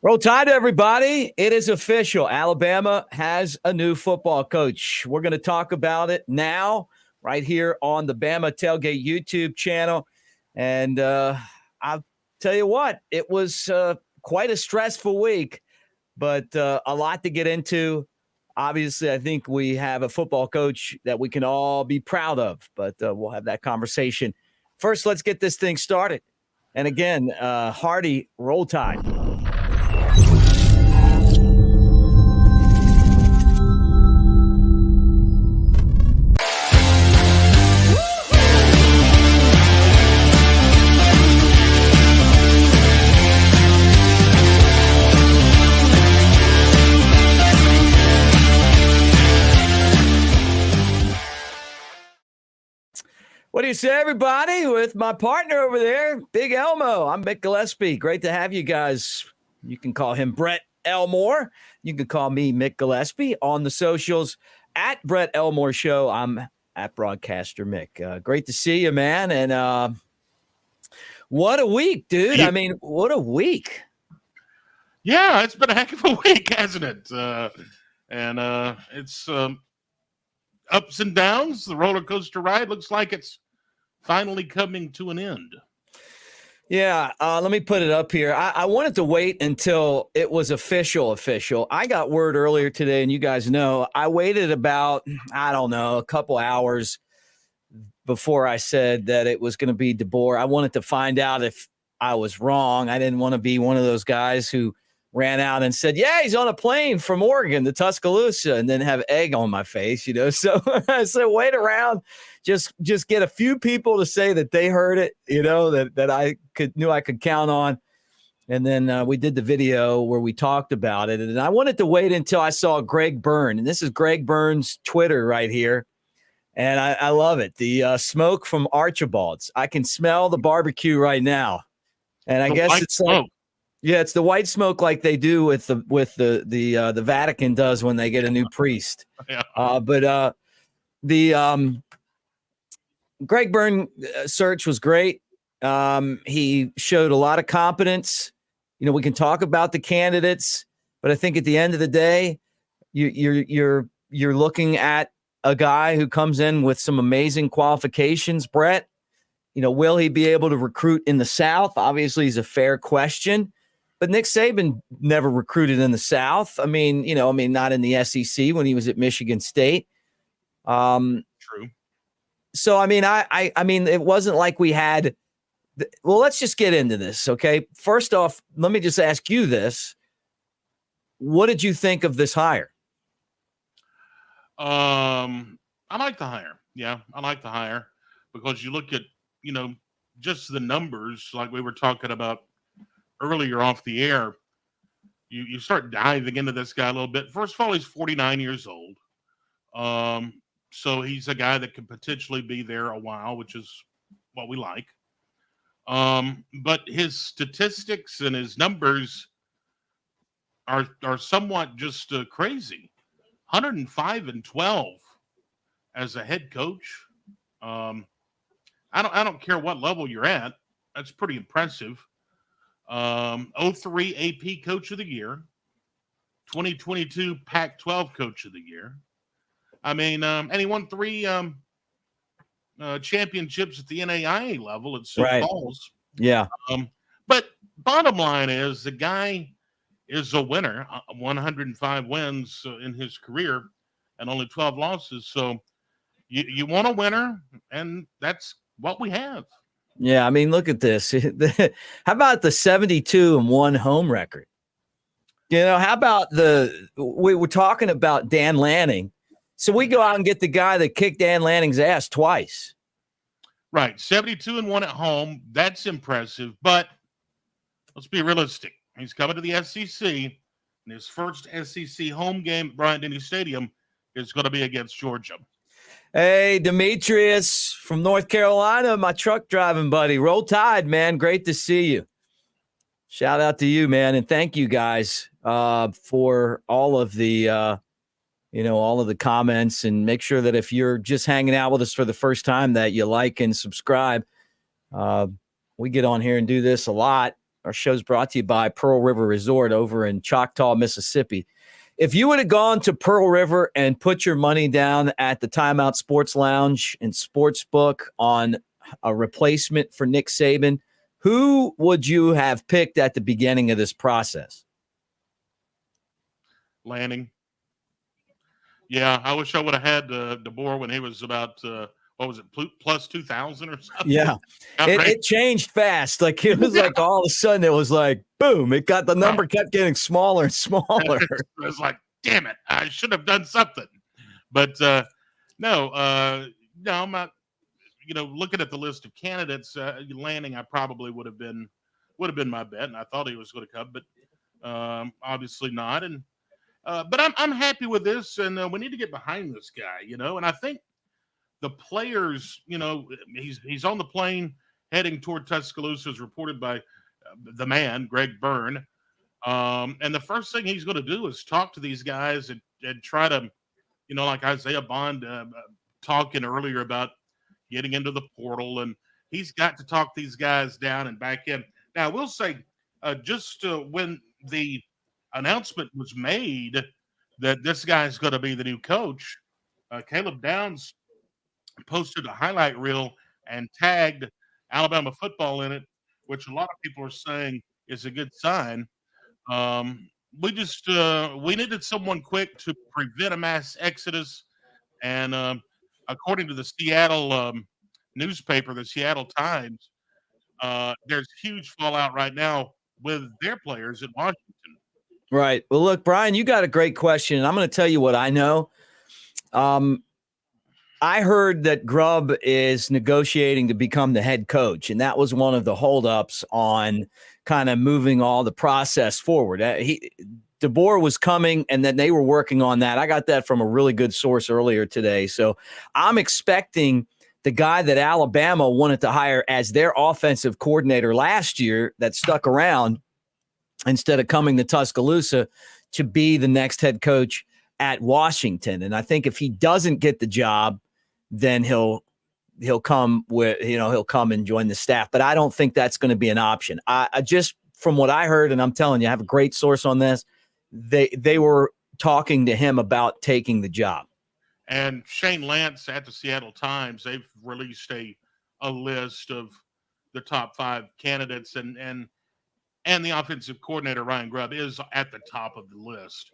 Roll Tide, everybody. It is official. Alabama has a new football coach. We're going to talk about it now, right here on the Bama Tailgate YouTube channel. And I'll tell you what, it was quite a stressful week, but a lot to get into. Obviously, I think we have a football coach that we can all be proud of, but we'll have that conversation. First, let's get this thing started. And again, Hardy, Roll Tide. What do you say, everybody, with my partner over there, Big Elmo? I'm Mick Gillispie. Great to have you guys. You can call him Brett Elmore. You can call me Mick Gillispie on the socials at Brett Elmore Show. I'm at Broadcaster Mick. Great to see you, man. And what a week, dude. I mean, what a week. Yeah, it's been a heck of a week, hasn't it? It's ups and downs. The roller coaster ride looks like it's finally coming to an end. Yeah, let me put it up here. I wanted to wait until it was official. I got word earlier today, and you guys know, I waited about, a couple hours before I said that it was going to be DeBoer. I wanted to find out if I was wrong. I didn't want to be one of those guys who ran out and said, yeah, he's on a plane from Oregon to Tuscaloosa, and then have egg on my face, So I said, wait around, just get a few people to say that they heard it, that I knew I could count on. And then we did the video where we talked about it. And I wanted to wait until I saw Greg Byrne. And this is Greg Byrne's Twitter right here. And I love it. The smoke from Archibald's. I can smell the barbecue right now. And I guess it's smoke. Yeah, it's the white smoke like they do with the Vatican does when they get a new priest. Yeah. But the Greg Byrne search was great. He showed a lot of competence. We can talk about the candidates, but I think at the end of the day, you're looking at a guy who comes in with some amazing qualifications. Brett, will he be able to recruit in the South? Obviously, is a fair question. But Nick Saban never recruited in the South. I mean, not in the SEC when he was at Michigan State. True. So, I mean, it wasn't like we had. Well, let's just get into this, okay? First off, let me just ask you this: what did you think of this hire? I like the hire. Yeah, I like the hire because you look at just the numbers, like we were talking about earlier off the air. You start diving into this guy a little bit. First of all, he's 49 years old. So he's a guy that could potentially be there a while, which is what we like. But his statistics and his numbers are somewhat just crazy. 105-12 as a head coach. I don't care what level you're at. That's pretty impressive. 03 AP Coach of the Year, 2022 Pac-12 Coach of the Year. I mean, and he won 3 championships at the NAIA level at Sioux Falls. Yeah. But bottom line is the guy is a winner. 105 wins in his career and only 12 losses. So you want a winner, and that's what we have. Yeah, I mean, look at this. How about the 72-1 home record? How about we were talking about Dan Lanning. So we go out and get the guy that kicked Dan Lanning's ass twice. Right. 72-1 at home. That's impressive. But let's be realistic. He's coming to the SEC, and his first SEC home game at Bryant-Denny Stadium is going to be against Georgia. Hey, Demetrius from North Carolina, my truck driving buddy. Roll Tide, man. Great to see you. Shout out to you, man. And thank you guys for all of the, all of the comments. And make sure that if you're just hanging out with us for the first time that you like and subscribe. We get on here and do this a lot. Our show's brought to you by Pearl River Resort over in Choctaw, Mississippi. If you would have gone to Pearl River and put your money down at the Timeout Sports Lounge and Sportsbook on a replacement for Nick Saban, who would you have picked at the beginning of this process? Lanning. Yeah, I wish I would have had DeBoer when he was about what was it, plus 2,000 or something? Yeah, it changed fast. Like it was like all of a sudden it was like boom. It got the number kept getting smaller and smaller. It was like, damn it, I should have done something. But no, I'm not. Looking at the list of candidates, Lanning, I probably would have been my bet, and I thought he was going to come, but obviously not. And but I'm happy with this, and we need to get behind this guy, And I think the players, he's on the plane heading toward Tuscaloosa, as reported by the man, Greg Byrne. And the first thing he's going to do is talk to these guys and try to, like Isaiah Bond talking earlier about getting into the portal, and he's got to talk these guys down and back in. Now, I will say, when the announcement was made that this guy's going to be the new coach, Caleb Downs posted a highlight reel and tagged Alabama football in it, which a lot of people are saying is a good sign. We needed someone quick to prevent a mass exodus, and according to the Seattle newspaper, the Seattle Times, there's huge fallout right now with their players in Washington. Right. Well, look, Brian, you got a great question, and I'm going to tell you what I know. I heard that Grubb is negotiating to become the head coach, and that was one of the holdups on kind of moving all the process forward. DeBoer was coming, and then they were working on that. I got that from a really good source earlier today. So I'm expecting the guy that Alabama wanted to hire as their offensive coordinator last year that stuck around instead of coming to Tuscaloosa to be the next head coach at Washinton. And I think if he doesn't get the job, then he'll come and join the staff. But I don't think that's going to be an option. I just, from what I heard, and I'm telling you, I have a great source on this, they were talking to him about taking the job. And Shane Lance at the Seattle Times, they've released a list of the top 5 candidates, and the offensive coordinator, Ryan Grubb, is at the top of the list.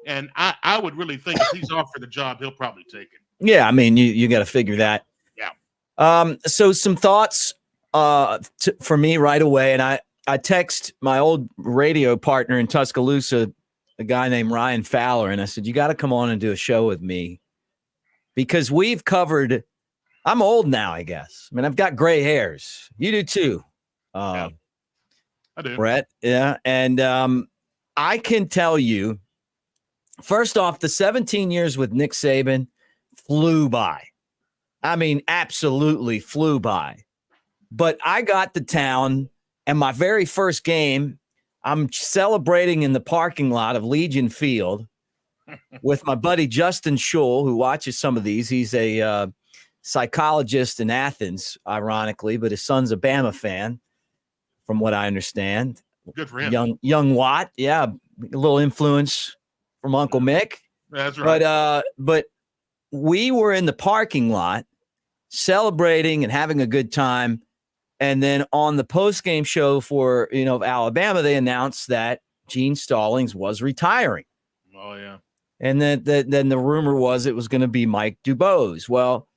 And I would really think if he's offered the job, he'll probably take it. Yeah, I mean, you got to figure that. Yeah. So some thoughts for me right away, and I text my old radio partner in Tuscaloosa, a guy named Ryan Fowler, and I said, you got to come on and do a show with me because we've covered – I'm old now, I guess. I mean, I've got gray hairs. You do too. Yeah. I do. Brett, yeah. And I can tell you, first off, the 17 years with Nick Saban flew by. I mean, absolutely flew by. But I got to town, and my very first game, I'm celebrating in the parking lot of Legion Field with my buddy Justin Schull, who watches some of these. He's a psychologist in Athens, ironically, but his son's a Bama fan, from what I understand. Good for him. Young Watt, yeah, a little influence from Uncle Mick. That's right. But we were in the parking lot celebrating and having a good time. And then on the post-game show for, Alabama, they announced that Gene Stallings was retiring. Oh, yeah. And then the rumor was it was going to be Mike Dubose. Well,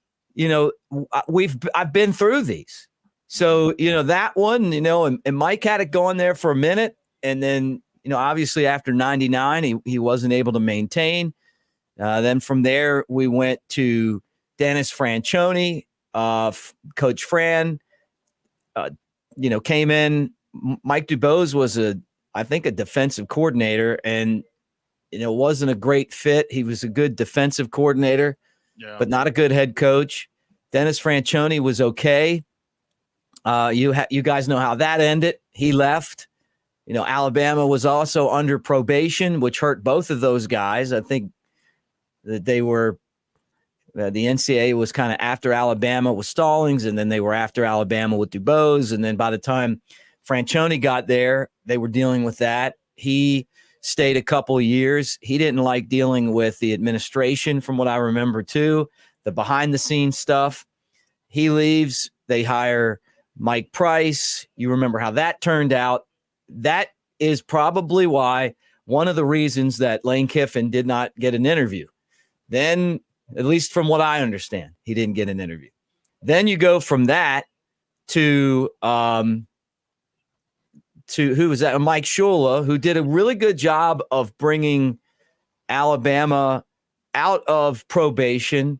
I've been through these. So, that one, and Mike had it going there for a minute. And then, obviously after 99, he wasn't able to maintain. Then from there, we went to Dennis Franchione, Coach Fran. Came in. Mike Dubose was I think a defensive coordinator, and wasn't a great fit. He was a good defensive coordinator, but not a good head coach. Dennis Franchione was okay. You guys know how that ended. He left. Alabama was also under probation, which hurt both of those guys. I think that they were. The NCAA was kind of after Alabama with Stallings, and then they were after Alabama with Dubose. And then by the time Franchione got there. They were dealing with that. He stayed a couple of years. He didn't like dealing with the administration, from what I remember, too, the behind-the-scenes stuff. He leaves. They hire Mike Price. You remember how that turned out. That is probably why one of the reasons that Lane Kiffin did not get an interview. Then, at least from what I understand, he didn't get an interview. Then you go from that to who was that? Mike Shula, who did a really good job of bringing Alabama out of probation,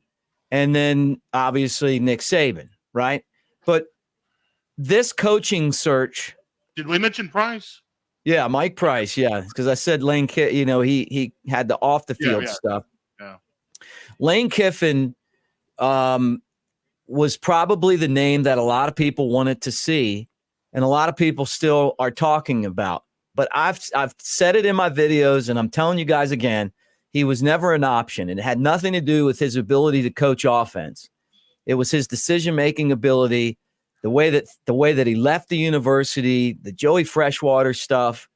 and then obviously Nick Saban, right? But this coaching search. Did we mention Price? Yeah, Mike Price. Yeah, because I said Lane Kiffin. He had the off the field stuff. Yeah. Lane Kiffin was probably the name that a lot of people wanted to see, and a lot of people still are talking about. But I've said it in my videos, and I'm telling you guys again, he was never an option, and it had nothing to do with his ability to coach offense. It was his decision-making ability, the way that he left the university, the Joey Freshwater stuff.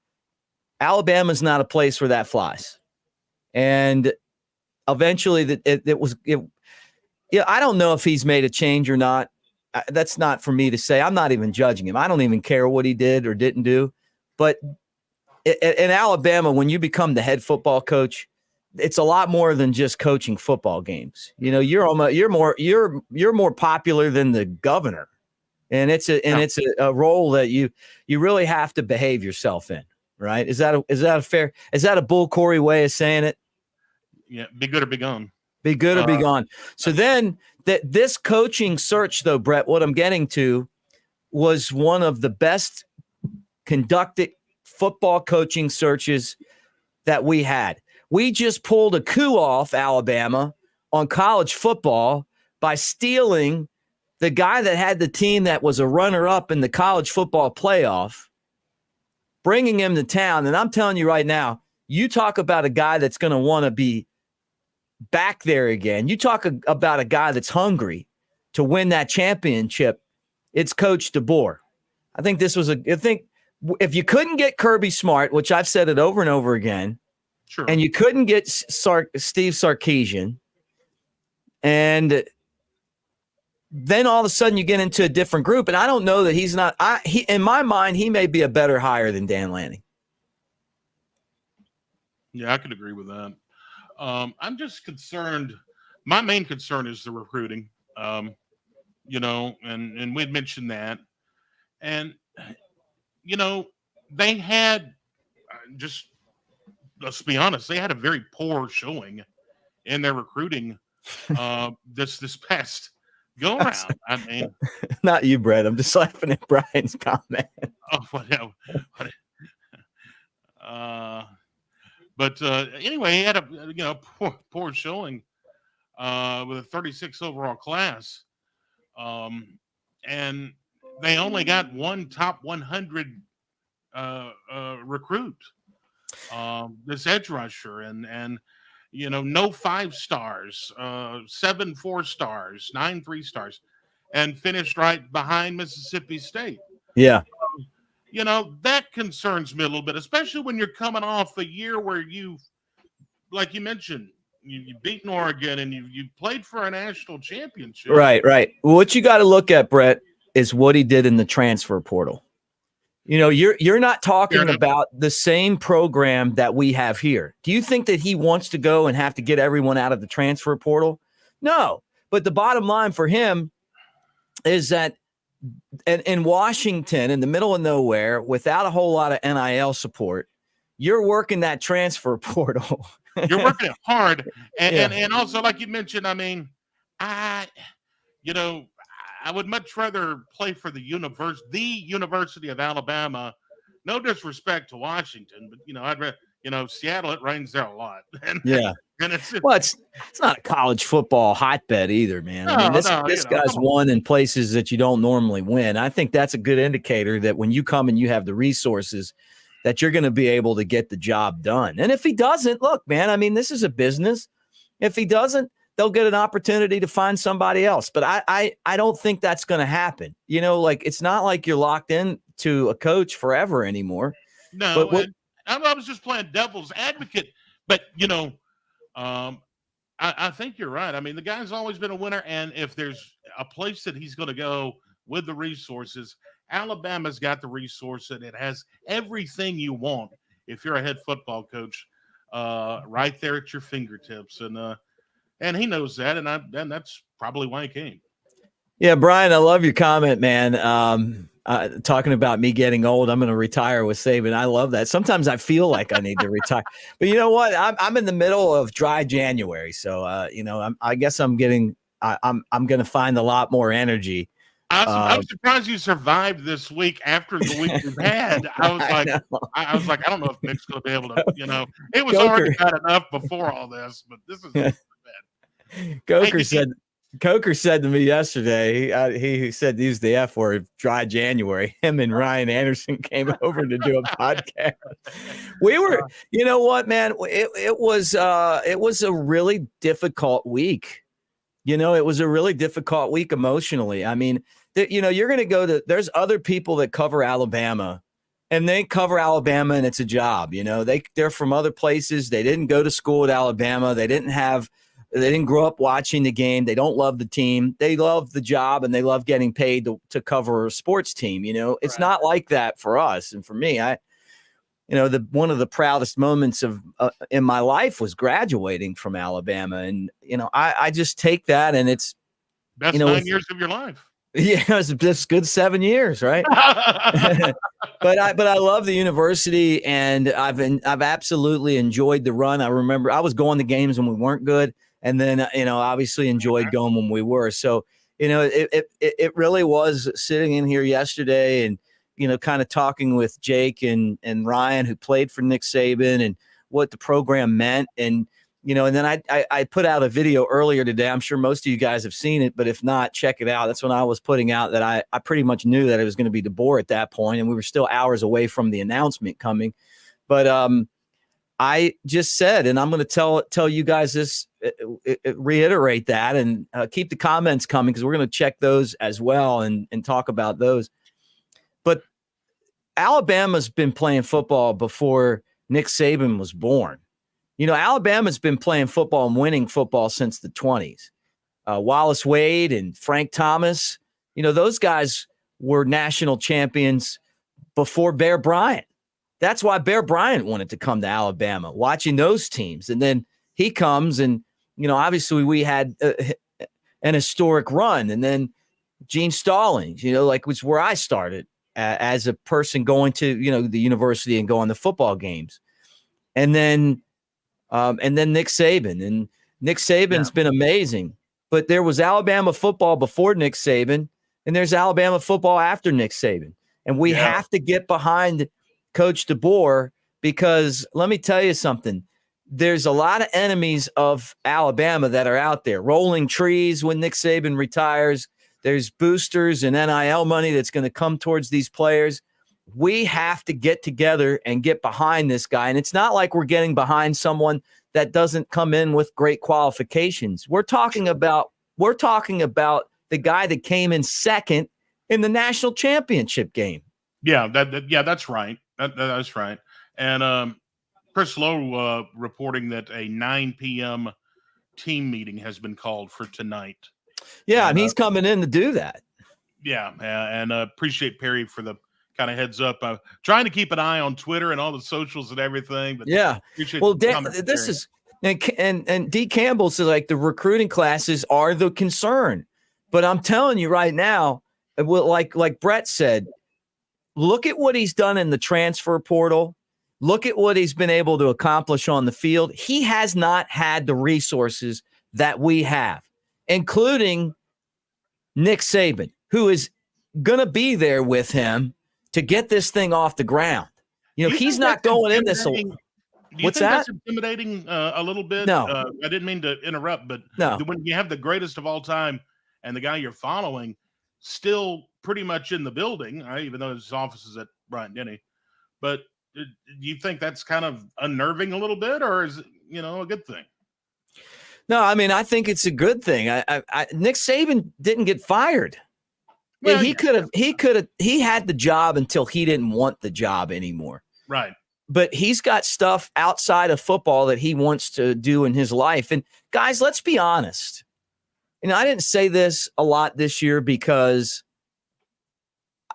Alabama's not a place where that flies. And eventually I don't know if he's made a change or not. That's not for me to say. I'm not even judging him. I don't even care what he did or didn't do. But in Alabama, when you become the head football coach, it's a lot more than just coaching football games. You're more popular than the governor, and it's a role that you really have to behave yourself in. Right? Is that a Bull Corey way of saying it? Yeah, be good or be gone. Be good or be gone. So then this coaching search, though, Brett, what I'm getting to was one of the best conducted football coaching searches that we had. We just pulled a coup off Alabama on college football by stealing the guy that had the team that was a runner-up in the college football playoff, bringing him to town. And I'm telling you right now, you talk about a guy that's going to want to be back there again. You talk about a guy that's hungry to win that championship. It's Coach DeBoer. I think if you couldn't get Kirby Smart, which I've said it over and over again, sure, and you couldn't get Steve Sarkisian, and then all of a sudden you get into a different group, and I don't know that he's not. In my mind, he may be a better hire than Dan Lanning. Yeah, I could agree with that. I'm just concerned. My main concern is the recruiting, and we'd mentioned that. And, they had, let's be honest, they had a very poor showing in their recruiting this past go around. I mean, not you, Brett. I'm just laughing at Brian's comment. Oh, whatever. But anyway, he had a poor showing with a 36 overall class, and they only got one top 100 recruit, this edge rusher, and no 5 stars, 7 4 stars, 9 3 stars, and finished right behind Mississippi State. Yeah. That concerns me a little bit, especially when you're coming off a year where like you mentioned, you've beaten Oregon and you played for a national championship. Right. What you got to look at, Brett, is what he did in the transfer portal. You're not talking about the same program that we have here. Do you think that he wants to go and have to get everyone out of the transfer portal? No. But the bottom line for him is that in Washington, in the middle of nowhere, without a whole lot of NIL support, you're working that transfer portal. You're working it hard. And also, like you mentioned, I mean, I would much rather play for the University of Alabama. No disrespect to Washington, but I'd rather, Seattle, it rains there a lot. And it's not a college football hotbed either, man. I mean, this guy's won in places that you don't normally win. I think that's a good indicator that when you come and you have the resources, that you're going to be able to get the job done. And if he doesn't, look, man, I mean, this is a business. If he doesn't, they'll get an opportunity to find somebody else. But I don't think that's going to happen. Like it's not like you're locked in to a coach forever anymore. No, But and I was just playing devil's advocate. But I think you're right. I mean, the guy's always been a winner, and if there's a place that he's going to go with the resources, Alabama's got the resource, and it has everything you want if you're a head football coach, right there at your fingertips. And he knows that, and that's probably why he came. Yeah, Brian, I love your comment, man. Talking about me getting old, I'm going to retire with Saban. I love that. Sometimes I feel like I need to retire, but you know what? I'm in the middle of dry January, so I guess I'm going to find a lot more energy. I'm surprised you survived this week after the week we've had. I was like, I don't know if Mick's going to be able to. It was already bad enough before all this, but this is bad. Coker said to me yesterday, he said use the F word, dry January. Him and Ryan Anderson came over to do a podcast. We were, you know what, man? It was a really difficult week. It was a really difficult week emotionally. I mean, you're going to go to, there's other people that cover Alabama, and they cover Alabama, and it's a job. They're from other places. They didn't go to school at Alabama. They didn't grow up watching the game. They don't love the team. They love the job, and they love getting paid to cover a sports team. It's not like that for us. And for me, one of the proudest moments of in my life was graduating from Alabama. And, I just take that, and it's best 9 years of your life. Yeah, it's just good 7 years, right? But I love the university, and I've absolutely enjoyed the run. I remember I was going to games when we weren't good, and then obviously enjoyed going when we were. So it really was sitting in here yesterday and kind of talking with Jake and Ryan, who played for Nick Saban, and what the program meant. And and then I put out a video earlier today. I'm sure most of you guys have seen it, but if not, check it out. That's when I was putting out that I pretty much knew that it was going to be DeBoer at that point, and we were still hours away from the announcement coming. But I just said, and I'm going to tell you guys this, reiterate that, and keep the comments coming, because we're going to check those as well and talk about those. But Alabama's been playing football before Nick Saban was born. Alabama's been playing football and winning football since the 20s. Wallace Wade and Frank Thomas, those guys were national champions before Bear Bryant. That's why Bear Bryant wanted to come to Alabama, watching those teams. And then he comes, and, obviously we had an historic run. And then Gene Stallings, was where I started as a person going to, the university and going to football games. And then Nick Saban. And Nick Saban's been amazing. But there was Alabama football before Nick Saban, and there's Alabama football after Nick Saban. And we have to get behind Coach DeBoer, because let me tell you something. There's a lot of enemies of Alabama that are out there, rolling trees when Nick Saban retires. There's boosters and NIL money that's going to come towards these players. We have to get together and get behind this guy. And it's not like we're getting behind someone that doesn't come in with great qualifications. We're talking about the guy that came in second in the national championship game. Yeah, that's right. That's right. And Chris Lowe reporting that a 9 p.m. team meeting has been called for tonight. Yeah, and he's coming in to do that. Yeah, and appreciate Perry for the kind of heads up. Trying to keep an eye on Twitter and all the socials and everything. But yeah, well, this is and D. Campbell says, like, the recruiting classes are the concern. But I'm telling you right now, like Brett said, look at what he's done in the transfer portal. Look at what he's been able to accomplish on the field. He has not had the resources that we have, including Nick Saban, who is going to be there with him to get this thing off the ground. He's not going in this. What's that? That's intimidating a little bit? No. I didn't mean to interrupt, but no. When you have the greatest of all time and the guy you're following still pretty much in the building, even though his office is at Bryant-Denny, but do you think that's kind of unnerving a little bit, or is it, a good thing? No, I mean, I think it's a good thing. Nick Saban didn't get fired. Well, he had the job until he didn't want the job anymore. Right. But he's got stuff outside of football that he wants to do in his life. And guys, let's be honest. I didn't say this a lot this year because,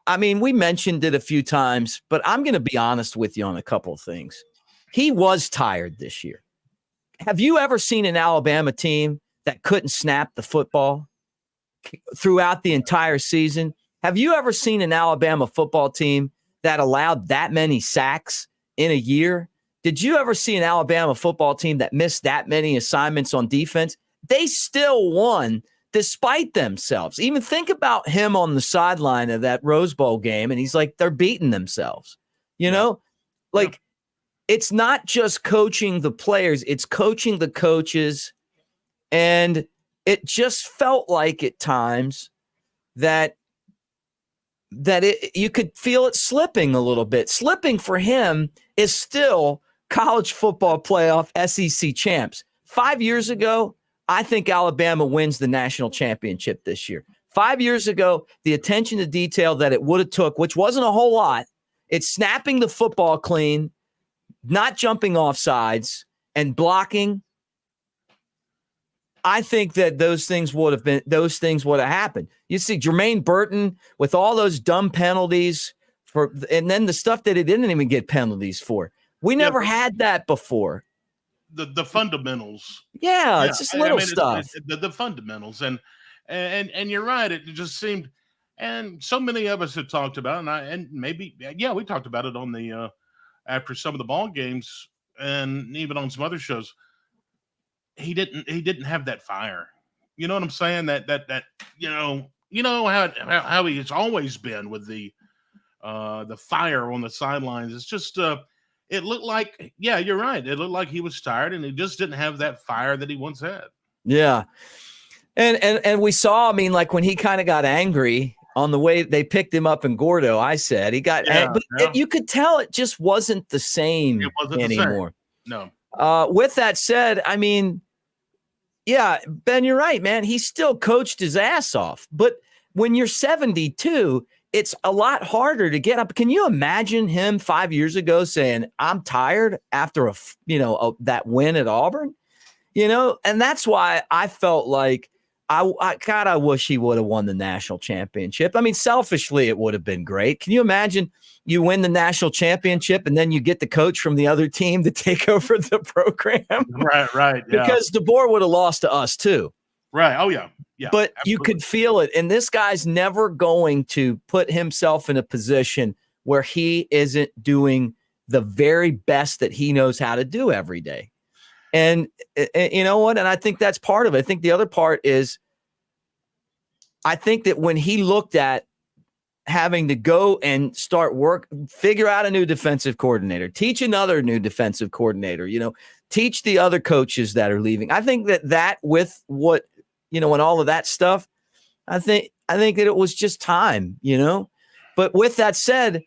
I mean, we mentioned it a few times, but I'm going to be honest with you on a couple of things. He was tired this year. Have you ever seen an Alabama team that couldn't snap the football throughout the entire season? Have you ever seen an Alabama football team that allowed that many sacks in a year? Did you ever see an Alabama football team that missed that many assignments on defense? They still won despite themselves. Even think about him on the sideline of that Rose Bowl game, and he's like, they're beating themselves. It's not just coaching the players, it's coaching the coaches. And it just felt like at times that you could feel it slipping a little bit. Slipping for him is still college football playoff SEC champs. 5 years ago, I think Alabama wins the national championship this year. 5 years ago, the attention to detail that it would have took, which wasn't a whole lot, it's snapping the football clean, not jumping off sides, and blocking. I think that those things would have happened. You see Jermaine Burton with all those dumb penalties and then the stuff that he didn't even get penalties for. We never had that before. The fundamentals. Yeah, it's just little stuff. The fundamentals. And you're right. It just seemed, and so many of us have talked about it, we talked about it on the after some of the ball games and even on some other shows. He didn't have that fire. You know what I'm saying? That how he's always been with the fire on the sidelines. It's just it looked like, yeah, you're right. It looked like he was tired and he just didn't have that fire that he once had. Yeah. And we saw, I mean, like when he kind of got angry on the way they picked him up in Gordo, I said he got, you could tell it just wasn't the same anymore. No. With that said, I mean, yeah, Ben, you're right, man. He still coached his ass off. But when you're 72, it's a lot harder to get up. Can you imagine him 5 years ago saying, I'm tired after that win at Auburn? And that's why I felt like I wish he would have won the national championship. I mean, selfishly, it would have been great. Can you imagine you win the national championship and then you get the coach from the other team to take over the program? Right. Yeah. Because DeBoer would have lost to us too. Right. Oh, yeah. Yeah. But absolutely. You could feel it. And this guy's never going to put himself in a position where he isn't doing the very best that he knows how to do every day. And you know what? And I think that's part of it. I think the other part is, I think that when he looked at having to go and start figure out a new defensive coordinator, teach another new defensive coordinator, teach the other coaches that are leaving. I think that with what, and all of that stuff, I think that it was just time, But with that said,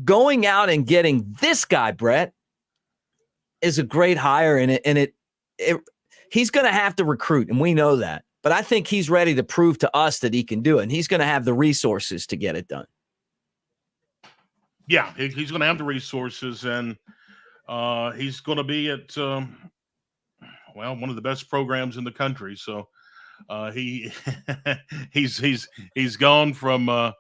going out and getting this guy, Brett, is a great hire, and he's going to have to recruit, and we know that. But I think he's ready to prove to us that he can do it, and he's going to have the resources to get it done. Yeah, he's going to have the resources, and he's going to be at one of the best programs in the country. So he's gone from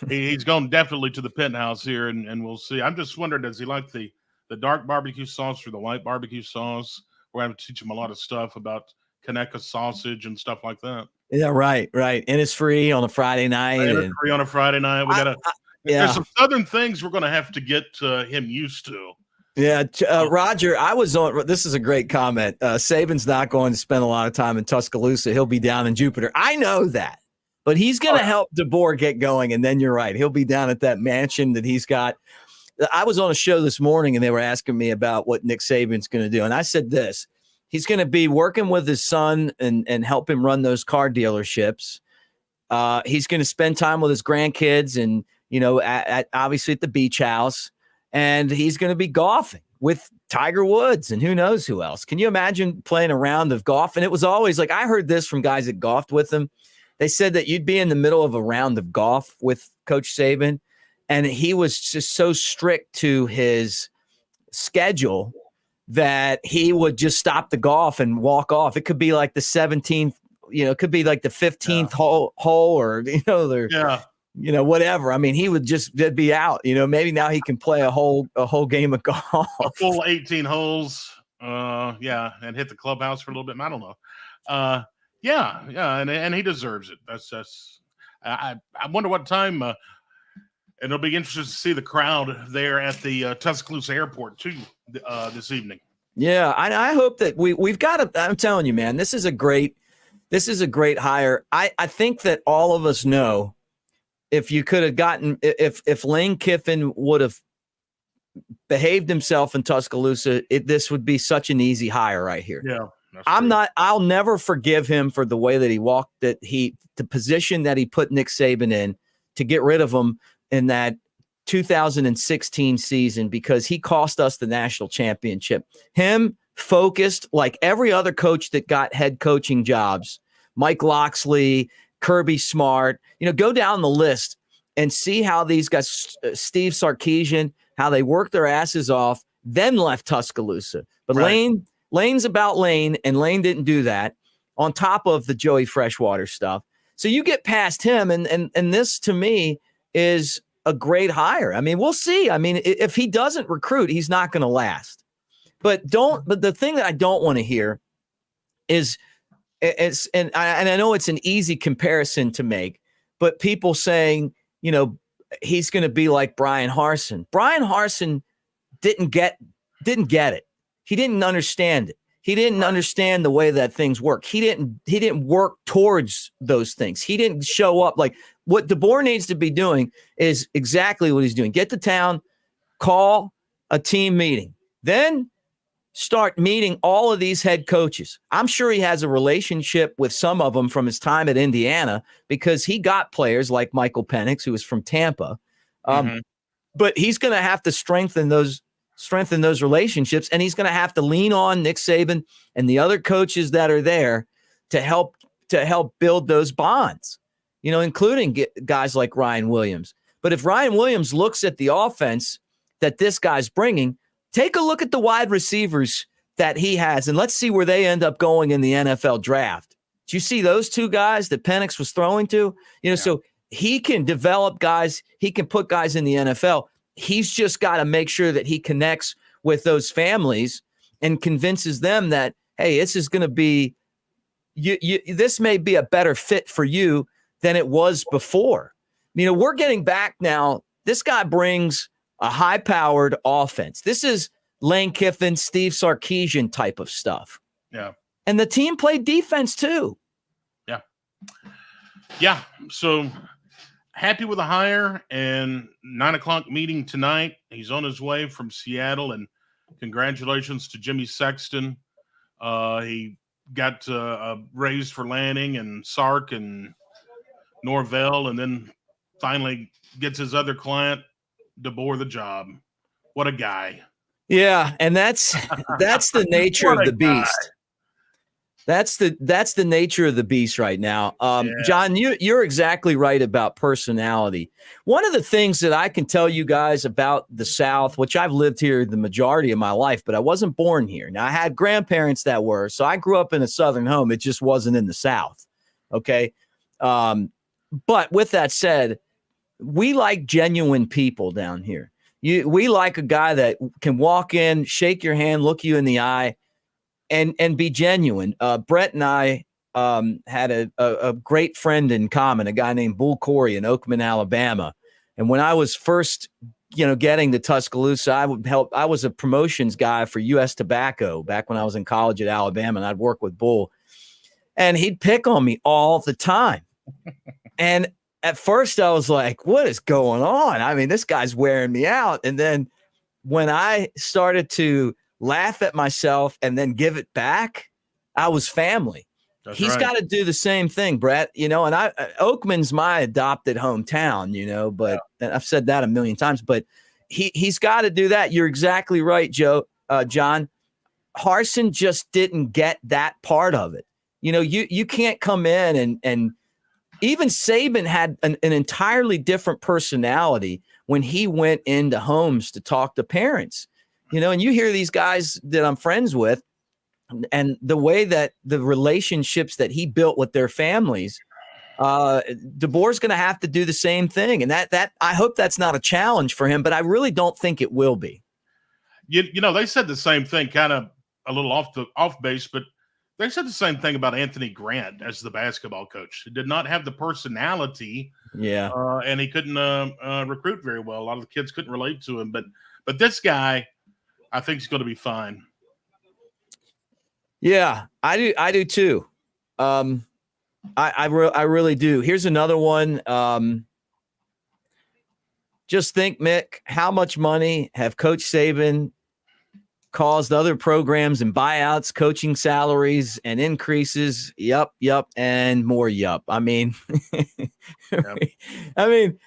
he's gone definitely to the penthouse here, and we'll see. I'm just wondering, does he like the dark barbecue sauce or the white barbecue sauce? We're going to teach him a lot of stuff about Kaneka sausage and stuff like that. Yeah, right. And it's free on a Friday night. Free on a Friday night. There's some Southern things we're going to have to get him used to. Yeah, Roger, this is a great comment. Saban's not going to spend a lot of time in Tuscaloosa. He'll be down in Jupiter. I know that. But he's going to help DeBoer get going, and then you're right. He'll be down at that mansion that he's got. I was on a show this morning, and they were asking me about what Nick Saban's going to do. And I said this. He's going to be working with his son and help him run those car dealerships. He's going to spend time with his grandkids and, obviously at the beach house. And he's going to be golfing. with Tiger Woods and who knows who else. Can you imagine playing a round of golf? And it was always like, I heard this from guys that golfed with him. They said that you'd be in the middle of a round of golf with Coach Saban, and he was just so strict to his schedule that he would just stop the golf and walk off. It could be like the 17th, it could be like the 15th hole, or, whatever. I mean, he would just be out, maybe now he can play a whole game of golf. A full 18 holes. And hit the clubhouse for a little bit. I don't know. And he deserves it. I wonder what time, and it'll be interesting to see the crowd there at the Tuscaloosa airport too this evening. Yeah, I hope that we've got to. I'm telling you, man, this is a great hire. I think that all of us know if you could have gotten if Lane Kiffin would have behaved himself in Tuscaloosa, this would be such an easy hire right here. Yeah. I'll never forgive him for the way that he walked, the position that he put Nick Saban in to get rid of him in that 2016 season, because he cost us the national championship. Him focused like every other coach that got head coaching jobs, Mike Loxley, Kirby Smart, go down the list and see how these guys, Steve Sarkisian, how they worked their asses off, then left Tuscaloosa. But right. Lane's about Lane, and Lane didn't do that on top of the Joey Freshwater stuff. So you get past him, and this to me is a great hire. I mean, we'll see. I mean, if he doesn't recruit, he's not going to last. But the thing that I don't want to hear is, and I know it's an easy comparison to make, but people saying, he's going to be like Brian Harsin. Brian Harsin didn't get it. He didn't understand it. He didn't understand the way that things work. He didn't work towards those things. He didn't show up. Like, what DeBoer needs to be doing is exactly what he's doing. Get to town, call a team meeting, then start meeting all of these head coaches. I'm sure he has a relationship with some of them from his time at Indiana, because he got players like Michael Penix, who was from Tampa. But he's going to have to strengthen those relationships, and he's going to have to lean on Nick Saban and the other coaches that are there to help build those bonds, including guys like Ryan Williams. But if Ryan Williams looks at the offense that this guy's bringing, take a look at the wide receivers that he has, and let's see where they end up going in the NFL draft. Do you see those two guys that Penix was throwing to? So he can develop guys. He can put guys in the NFL. He's just got to make sure that he connects with those families and convinces them that, hey, this is going to be this may be a better fit for you than it was before. We're getting back now. This guy brings a high-powered offense. This is Lane Kiffin, Steve Sarkisian type of stuff. Yeah. And the team played defense too. Yeah. Yeah. So happy with the hire, and 9:00 meeting tonight. He's on his way from Seattle, and congratulations to Jimmy Sexton. He got raised for Lanning and Sark and Norvell, and then finally gets his other client, DeBoer, the job. What a guy. Yeah, and that's the nature of the beast. That's the nature of the beast right now. John, you're exactly right about personality. One of the things that I can tell you guys about the South, which I've lived here the majority of my life, but I wasn't born here. Now, I had grandparents that were, so I grew up in a Southern home. It just wasn't in the South. Okay. But with that said, we like genuine people down here. We like a guy that can walk in, shake your hand, look you in the eye, and be genuine. Brett and I had a great friend in common, a guy named Bull Corey in Oakman, Alabama. And when I was first, getting to Tuscaloosa, I was a promotions guy for U.S. Tobacco back when I was in college at Alabama, and I'd work with Bull. And he'd pick on me all the time. And at first I was like, what is going on? I mean, this guy's wearing me out. And then when I started to laugh at myself and then give it back, I was family. He's got to do the same thing, Brett, and Oakman's my adopted hometown, but and I've said that a million times, but he's got to do that. You're exactly right, Joe. John, Harsin just didn't get that part of it. You can't come in and even Saban had an entirely different personality when he went into homes to talk to parents, and you hear these guys that I'm friends with and the way that the relationships that he built with their families, DeBoer's going to have to do the same thing. And that I hope that's not a challenge for him, but I really don't think it will be. They said the same thing, kind of a little off base, but they said the same thing about Anthony Grant as the basketball coach. He did not have the personality. Yeah. And he couldn't recruit very well. A lot of the kids couldn't relate to him, but this guy, I think he's going to be fine. Yeah, I do too. I really do. Here's another one. Just think, Mick, how much money have Coach Saban caused other programs and buyouts, coaching salaries and increases? Yup, and more yup. I mean, Yep. I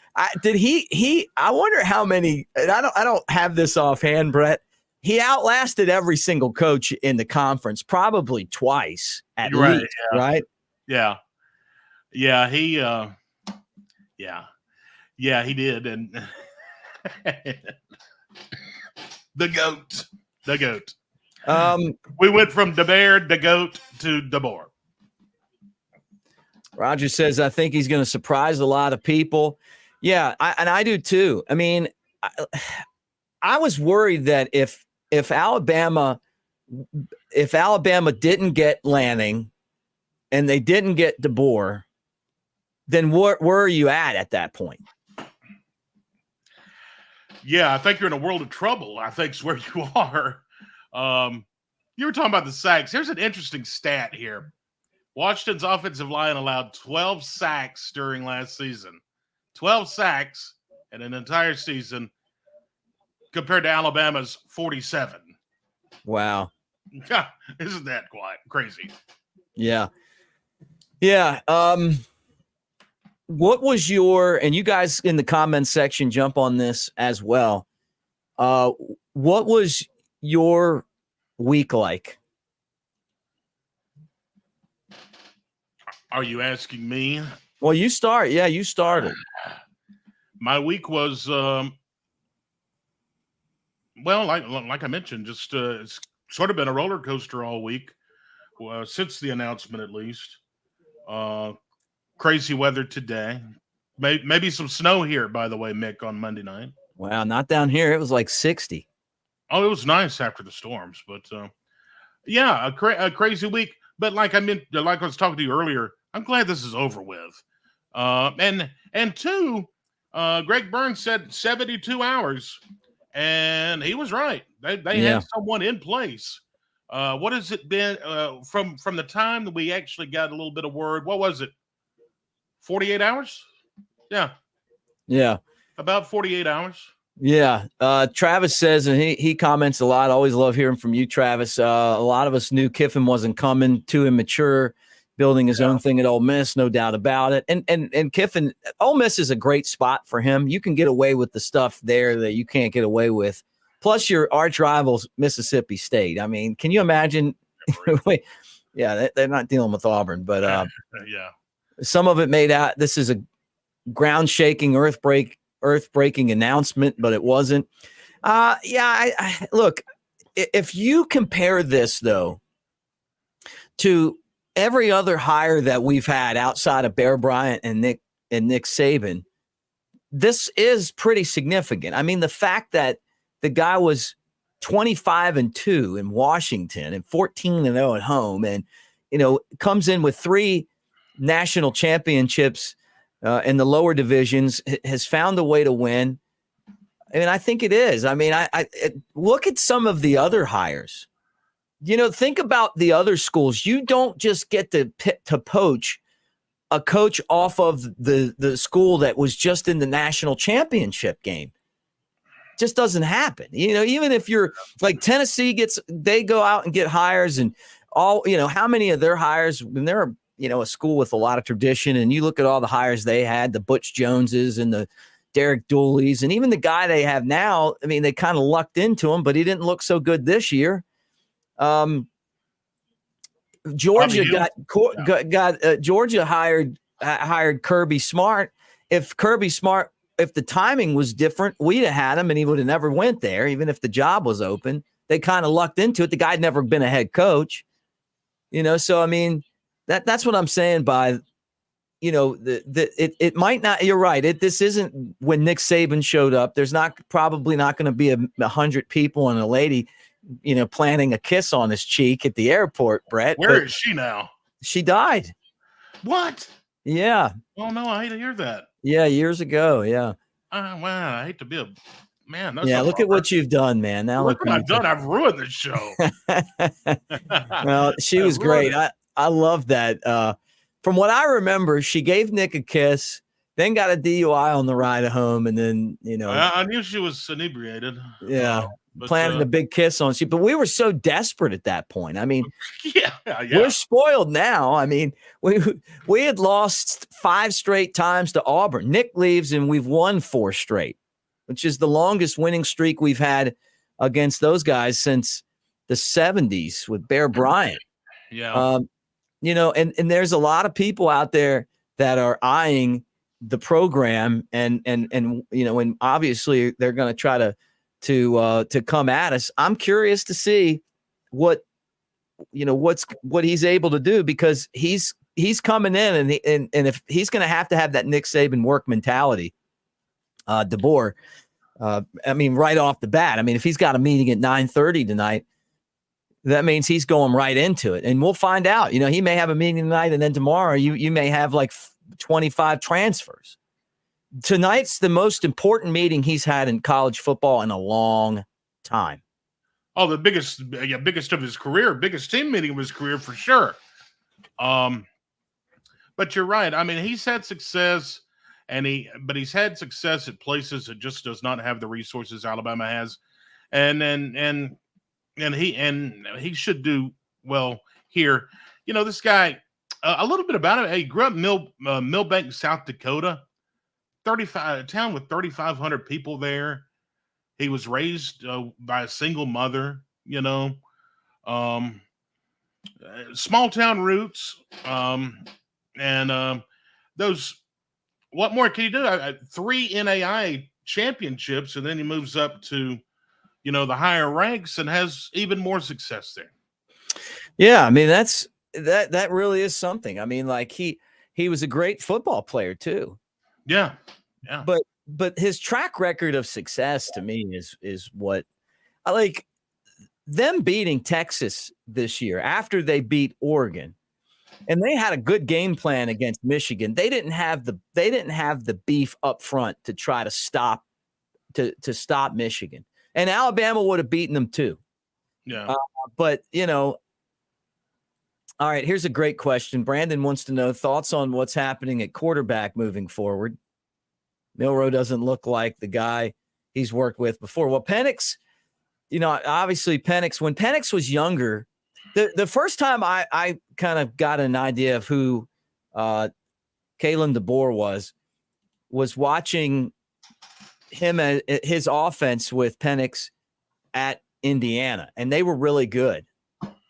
wonder how many, and I don't have this offhand, Brett. He outlasted every single coach in the conference, probably twice at least, right? Yeah. Yeah, he he did. And the goat. We went from DeBoer, the goat, to DeBoer. Roger says, I think he's going to surprise a lot of people. Yeah, I do too. I mean, I was worried that if Alabama didn't get Lanning and they didn't get DeBoer, then where are you at that point? Yeah, I think you're in a world of trouble. I think is where you are. You were talking about the sacks. Here's an interesting stat here. Washington's offensive line allowed 12 sacks during last season. 12 sacks in an entire season compared to Alabama's 47. Wow. Isn't that crazy? Yeah. Yeah. What was and you guys in the comments section jump on this as well. What was your week like? Are you asking me? Well, you start. Yeah, you started. My week was, like I mentioned, just it's sort of been a roller coaster all week, since the announcement at least. Crazy weather today. Maybe some snow here, by the way, Mick, on Monday night. Wow, not down here. It was like 60. Oh, it was nice after the storms, but yeah, a crazy week. But like I was talking to you earlier, I'm glad this is over with. And two, Greg Burns said 72 hours, and he was right. They had someone in place. What has it been from the time that we actually got a little bit of word? What was it? 48 hours? Yeah. About 48 hours. Yeah. Travis says, and he comments a lot. Always love hearing from you, Travis. A lot of us knew Kiffin wasn't coming, too immature, building his own thing at Ole Miss, no doubt about it. And Kiffin, Ole Miss is a great spot for him. You can get away with the stuff there that you can't get away with. Plus your arch rivals, Mississippi State. I mean, can you imagine? Yeah, they're not dealing with Auburn, but yeah. Some of it made out this is a ground-shaking, earth-breaking announcement, but it wasn't. I look, if you compare this, though, to every other hire that we've had outside of Bear Bryant and Nick Saban, this is pretty significant. I mean, the fact that the guy was 25-2 in Washington and 14-0 at home, and comes in with 3 national championships in the lower divisions, has found a way to win. I mean, I think it is. I mean, I look at some of the other hires. Think about the other schools. You don't just get to poach a coach off of the school that was just in the national championship game. It just doesn't happen. Even if you're like Tennessee they go out and get hires, and all, how many of their hires, when they're, a school with a lot of tradition, and you look at all the hires they had, the Butch Joneses and the, Derek Dooley's, and even the guy they have now. I mean, they kind of lucked into him, but he didn't look so good this year. Georgia Georgia hired Kirby Smart. If the timing was different, we'd have had him, and he would have never went there, even if the job was open. They kind of lucked into it. The guy'd never been a head coach, So I mean, that's what I'm saying by. It might not. You're right. This isn't when Nick Saban showed up. There's probably not going to be 100 people and a lady, planting a kiss on his cheek at the airport. Brett, where is she now? She died. What? Yeah. Oh no, I hate to hear that. Yeah, years ago. Yeah. Wow, I hate to be a man. Yeah, look at what you've done, man. Now look what I've done. I've ruined the show. Well, she was great. I love that. From what I remember, she gave Nick a kiss, then got a DUI on the ride home, and then I knew she was inebriated. Yeah, planted a big kiss on you. But we were so desperate at that point. I mean, yeah. We're spoiled now. I mean, we had lost 5 straight times to Auburn. Nick leaves, and we've won 4 straight, which is the longest winning streak we've had against those guys since the 70s with Bear Bryant. Yeah. And there's a lot of people out there that are eyeing the program and obviously they're going to try to come at us. I'm curious to see what he's able to do, because he's coming in and if he's going to have that Nick Saban work mentality, DeBoer, I mean, right off the bat. I mean, if he's got a meeting at 9:30 tonight, that means he's going right into it, and we'll find out. He may have a meeting tonight, and then tomorrow you may have like 25 transfers. Tonight's the most important meeting he's had in college football in a long time. Oh, the biggest of his career, biggest team meeting of his career for sure. But you're right. I mean, he's had success, but he's had success at places that just does not have the resources Alabama has, and he should do well here. This guy, a little bit about him. He grew up in Millbank, South Dakota, a town with 3,500 people there. He was raised by a single mother, small town roots. Those, what more can you do? 3 NAI championships, and then he moves up to the higher ranks and has even more success there. Yeah, I mean, that really is something. I mean, like he was a great football player too. Yeah. But his track record of success to me is what I like. Them beating Texas this year after they beat Oregon, and they had a good game plan against Michigan. They didn't have the beef up front to try to stop Michigan. And Alabama would have beaten them too. Yeah. But, all right, here's a great question. Brandon wants to know thoughts on what's happening at quarterback moving forward. Milroe doesn't look like the guy he's worked with before. Well, Penix, obviously Penix, when Penix was younger, the first time I kind of got an idea of who Kalen DeBoer was watching him at his offense with Penix at Indiana, and they were really good.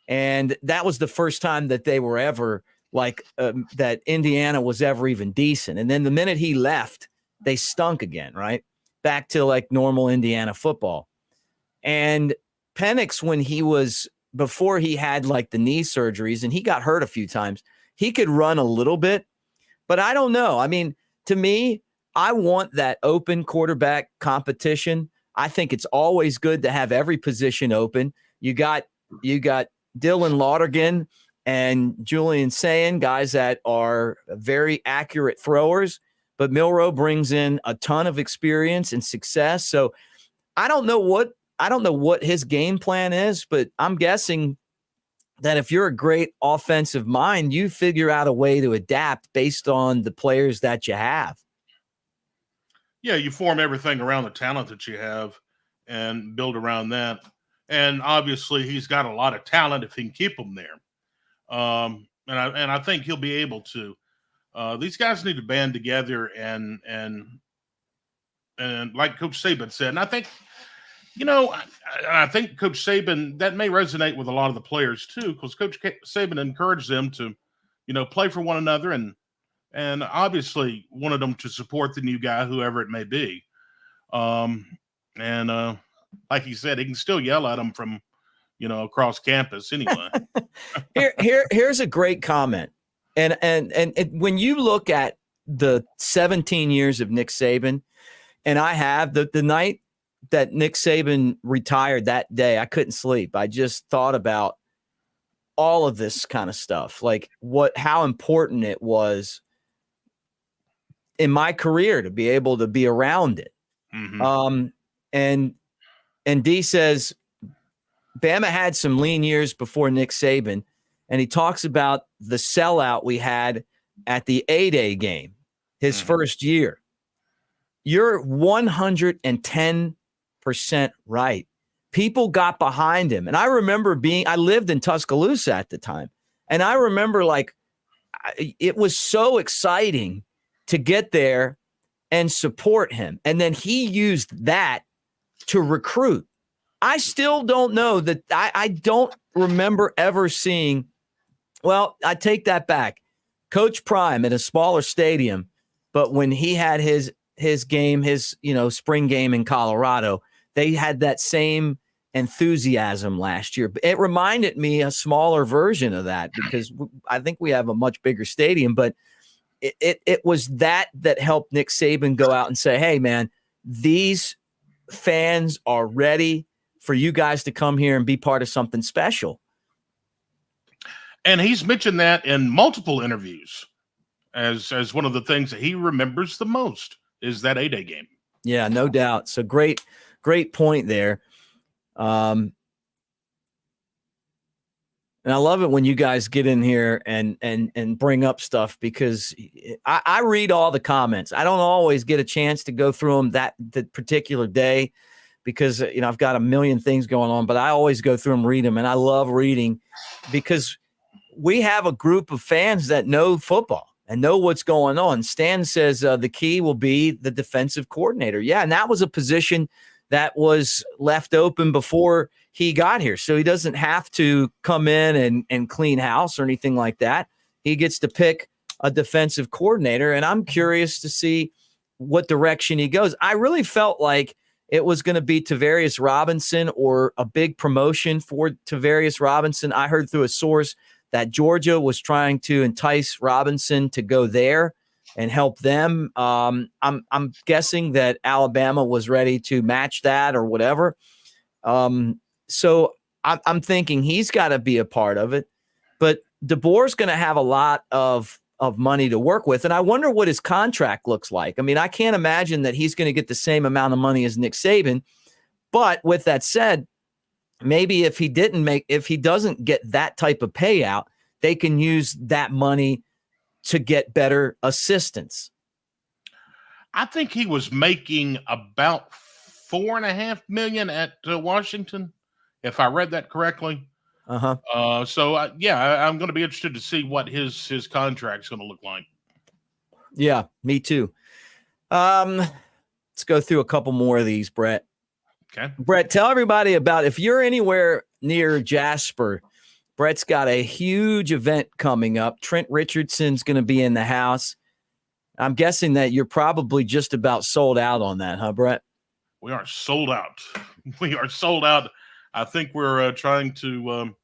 And that was the first time that they were ever that Indiana was ever even decent. And then the minute he left, they stunk again, right? Back to like normal Indiana football. And Penix, before he had like the knee surgeries and he got hurt a few times, he could run a little bit, but I don't know. I mean, to me, I want that open quarterback competition. I think it's always good to have every position open. You got Dylan Laudergan and Julian Sayin, guys that are very accurate throwers, but Milroe brings in a ton of experience and success. So I don't know what his game plan is, but I'm guessing that if you're a great offensive mind, you figure out a way to adapt based on the players that you have. Yeah, you form everything around the talent that you have and build around that. And obviously, he's got a lot of talent if he can keep them there. And I think he'll be able to. These guys need to band together and and like Coach Saban said, and I think, I think Coach Saban, that may resonate with a lot of the players too, because Coach Saban encouraged them to, play for one another, and obviously wanted them to support the new guy, whoever it may be. And like he said, he can still yell at them from, across campus anyway. Here's a great comment. And when you look at the 17 years of Nick Saban, and I have the night that Nick Saban retired that day, I couldn't sleep. I just thought about all of this kind of stuff, like how important it was in my career to be able to be around it. Mm-hmm. And D says Bama had some lean years before Nick Saban, and he talks about the sellout we had at the A-Day game, his first year. You're 110% right. People got behind him. And I remember I lived in Tuscaloosa at the time. And I remember it was so exciting to get there and support him. And then he used that to recruit. I still don't know that. I don't remember ever seeing. Well, I take that back. Coach Prime in a smaller stadium, but when he had his game, his spring game in Colorado, they had that same enthusiasm last year. It reminded me a smaller version of that because I think we have a much bigger stadium, but it was that helped Nick Saban go out and say, hey, man, these fans are ready for you guys to come here and be part of something special. And he's mentioned that in multiple interviews as one of the things that he remembers the most is that A-Day game. Yeah, no doubt. So great point there. And I love it when you guys get in here and bring up stuff because I read all the comments. I don't always get a chance to go through them that particular day because, I've got a million things going on, but I always go through them, read them. And I love reading because we have a group of fans that know football and know what's going on. Stan says the key will be the defensive coordinator. Yeah, and that was a position that was left open before he got here. So he doesn't have to come in and clean house or anything like that. He gets to pick a defensive coordinator, and I'm curious to see what direction he goes. I really felt like it was going to be Tavarius Robinson or a big promotion for Tavarius Robinson. I heard through a source that Georgia was trying to entice Robinson to go there and help them. I'm guessing that Alabama was ready to match that or whatever. So I'm thinking he's got to be a part of it. But DeBoer's going to have a lot of money to work with. And I wonder what his contract looks like. I mean, I can't imagine that he's going to get the same amount of money as Nick Saban. But with that said, maybe if he doesn't get that type of payout, they can use that money to get better assistants. I think he was making about $4.5 million at Washinton, if I read that correctly. So I'm going to be interested to see what his contract's going to look like. Yeah, me too. Let's go through a couple more of these, Brett. Okay. Brett, tell everybody about if you're anywhere near Jasper. Brett's got a huge event coming up. Trent Richardson's going to be in the house. I'm guessing that you're probably just about sold out on that, huh, Brett? We are sold out. We are sold out. I think we're trying to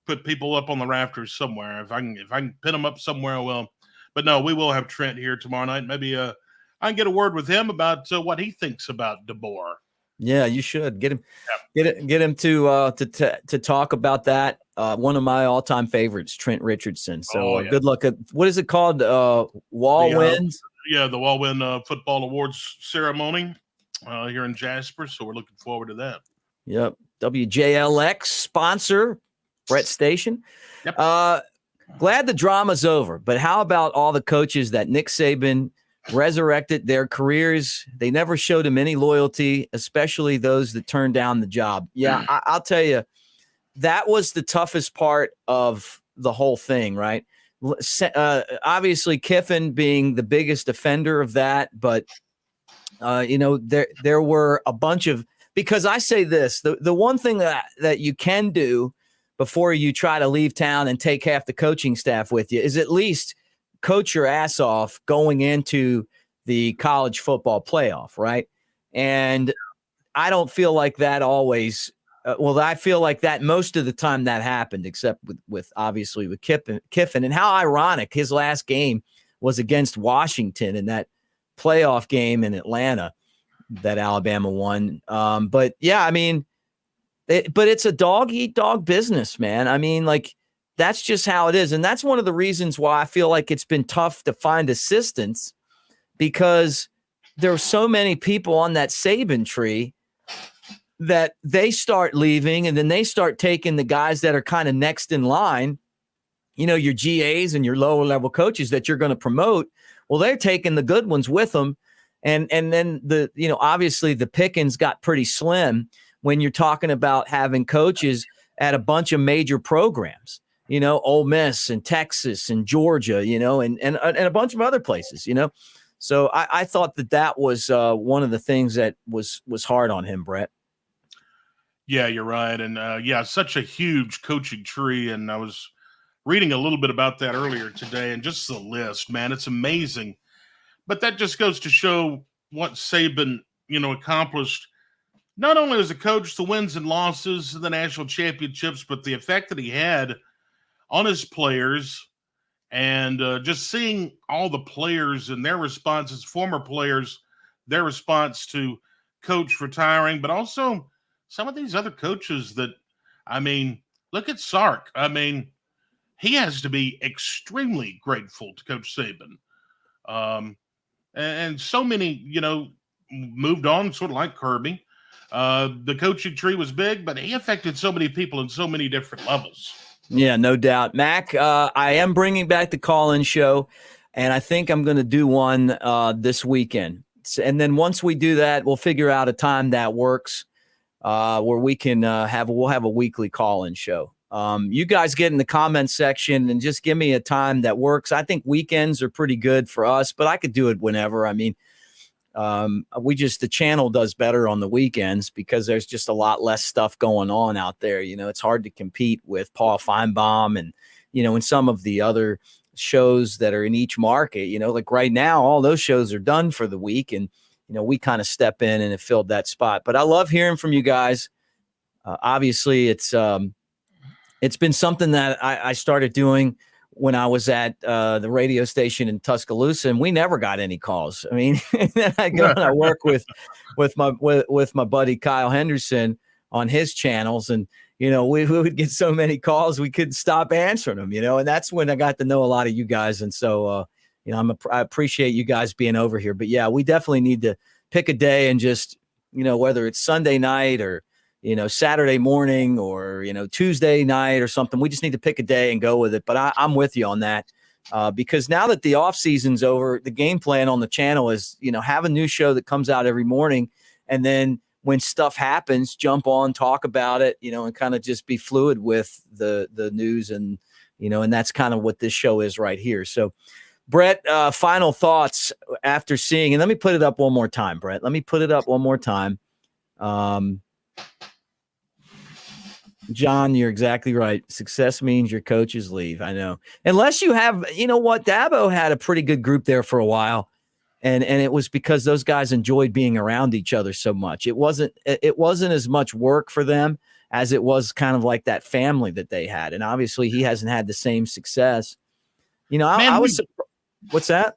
put people up on the rafters somewhere. If I can pin them up somewhere, I will. But no, we will have Trent here tomorrow night. Maybe I can get a word with him about what he thinks about DeBoer. Yeah, you should get him. Yeah. Get him to talk about that. One of my all-time favorites, Trent Richardson. So good luck. What is it called? Wins? Yeah, the Wallwin Football Awards ceremony here in Jasper. So we're looking forward to that. Yep. WJLX sponsor, Brett Station. Yep. Glad the drama's over, but how about all the coaches that Nick Saban resurrected their careers? They never showed him any loyalty, especially those that turned down the job. Yeah, I'll tell you, that was the toughest part of the whole thing, right? Obviously, Kiffin being the biggest offender of that, but There were a bunch of, because I say this, the one thing that you can do before you try to leave town and take half the coaching staff with you is at least coach your ass off going into the college football playoff, right? And I don't feel like that always. I feel like that most of the time that happened, except with obviously with Kiffin. And how ironic his last game was against Washington in that playoff game in Atlanta that Alabama won. But yeah, I mean, but it's a dog eat dog business, man. I mean, like, that's just how it is. And that's one of the reasons why I feel like it's been tough to find assistants, because there are so many people on that Saban tree that they start leaving, and then they start taking the guys that are kind of next in line, your GAs and your lower level coaches that you're going to promote. Well, they're taking the good ones with them. And then obviously the pickings got pretty slim when you're talking about having coaches at a bunch of major programs, Ole Miss and Texas and Georgia, and a bunch of other places, So I thought that was one of the things that was hard on him, Brett. Yeah, you're right. And such a huge coaching tree. And I was reading a little bit about that earlier today, and just the list, man, it's amazing. But that just goes to show what Saban, accomplished, not only as a coach, the wins and losses, the national championships, but the effect that he had on his players, and just seeing all the players and their responses, former players, their response to coach retiring, but also some of these other coaches that, look at Sark. He has to be extremely grateful to Coach Saban. And so many, moved on, sort of like Kirby. The coaching tree was big, but he affected so many people in so many different levels. Yeah, no doubt. Mac, I am bringing back the call-in show, and I think I'm going to do one this weekend. And then once we do that, we'll figure out a time that works where we can we'll have a weekly call-in show. You guys get in the comments section and just give me a time that works. I think weekends are pretty good for us, but I could do it whenever. The channel does better on the weekends because there's just a lot less stuff going on out there. It's hard to compete with Paul Feinbaum and, and some of the other shows that are in each market, like right now, all those shows are done for the week. And, we kind of step in and have filled that spot, but I love hearing from you guys. Obviously it's been something that I started doing when I was at the radio station in Tuscaloosa, and we never got any calls. I go and I work with my buddy Kyle Henderson on his channels, and we would get so many calls we couldn't stop answering them. And that's when I got to know a lot of you guys, and so I appreciate you guys being over here. But yeah, we definitely need to pick a day and just whether it's Sunday night or Saturday morning or, Tuesday night or something. We just need to pick a day and go with it. But I'm with you on that because now that the off season's over, the game plan on the channel is, have a new show that comes out every morning. And then when stuff happens, jump on, talk about it, and kind of just be fluid with the news. And, and that's kind of what this show is right here. So Brett, final thoughts after seeing, and let me put it up one more time, Brett. Let me put it up one more time. John, you're exactly right. Success means your coaches leave. I know. Unless you have, Dabo had a pretty good group there for a while. And it was because those guys enjoyed being around each other so much. It wasn't as much work for them as it was kind of like that family that they had. And obviously he hasn't had the same success. What's that?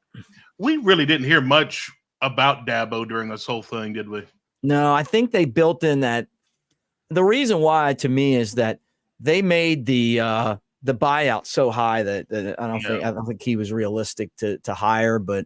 We really didn't hear much about Dabo during this whole thing, did we? No, I think they built in that. The reason why, to me, is that they made the buyout so high that I don't think he was realistic to hire. But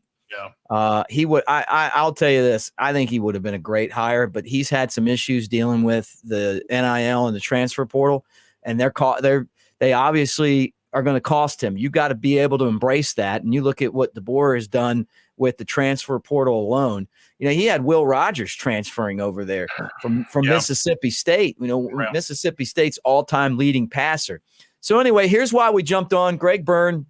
he would. I'll tell you this. I think he would have been a great hire. But he's had some issues dealing with the NIL and the transfer portal, and they obviously are going to cost him. You got to be able to embrace that. And you look at what DeBoer has done with the transfer portal alone. He had Will Rogers transferring over there from Mississippi State. Mississippi State's all-time leading passer. So anyway, here's why we jumped on. Greg Byrne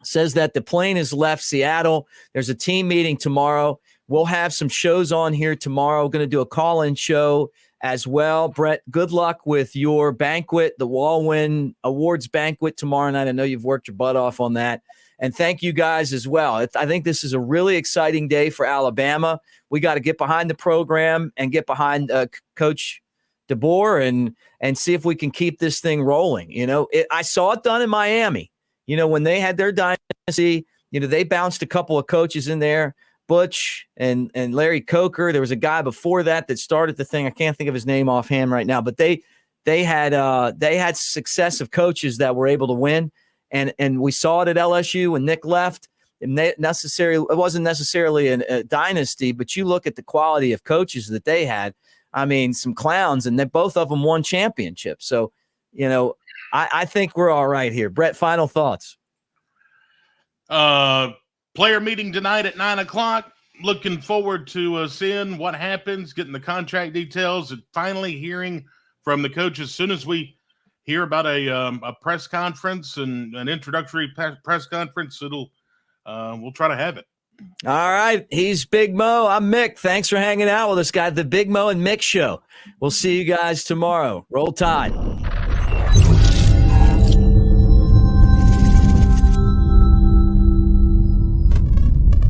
says that the plane has left Seattle. There's a team meeting tomorrow. We'll have some shows on here tomorrow. We're going to do a call-in show as well. Brett, good luck with your banquet, the Walwyn Awards banquet tomorrow night. I know you've worked your butt off on that. And thank you guys as well. I think this is a really exciting day for Alabama. We got to get behind the program and get behind Coach DeBoer and see if we can keep this thing rolling. I saw it done in Miami. When they had their dynasty, they bounced a couple of coaches in there, Butch and Larry Coker. There was a guy before that started the thing. I can't think of his name offhand right now, but they had successive coaches that were able to win. And we saw it at LSU when Nick left. It wasn't necessarily a dynasty, but you look at the quality of coaches that they had. I mean, some clowns, and both of them won championships. So, I think we're all right here. Brett, final thoughts. Player meeting tonight at 9:00. Looking forward to seeing what happens, getting the contract details, and finally hearing from the coach as soon as we hear about a press conference and an introductory press conference. We'll try to have it. All right. He's Big Mo. I'm Mick. Thanks for hanging out with us, guys. The Big Mo and Mick Show. We'll see you guys tomorrow. Roll Tide.